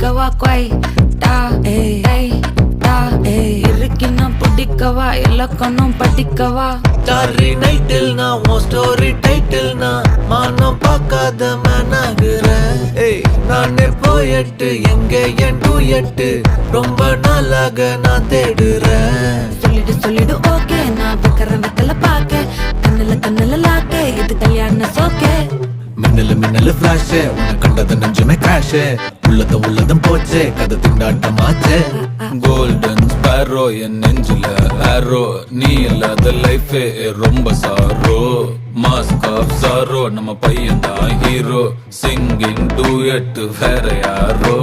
படிக்கவா கொய் டா ஏய் டா இருக்கின்னா பிடிக்கவா இலக்கணம் படிக்கவா ஸ்டாரி நைட்டில் நான் உன் ஸ்டோரி டைட்டில் நான் மானம் பார்க்காத மேனாகிறேன். நானே போயட்டு எங்க என் டூயட்டு ரொம்ப நாளாக நான் தேடுறேன். சொல்லிடு ஓகே நான் வைக்கிறேன் வெத்தல பாக்க கண்ணுல லாக்க இது கல்யாண சோக்கே மின்னலு ஃபிளாஷ் உன்னை கண்டது நெஞ்சுமே கிராஷ் உள்ளதும் போச்சே கதை திண்டாட்டமாச்சே. கோல்டன் ஸ்பேரோ என் நெஞ்சில ஆரோ நீ இல்லாத லைஃபே ரொம்ப சாரோ மாஸ்க் ஆஃப் சாரோ நம்ம பையன் தான் ஹீரோ சிங்கிங் டூயட் வேற யாரோ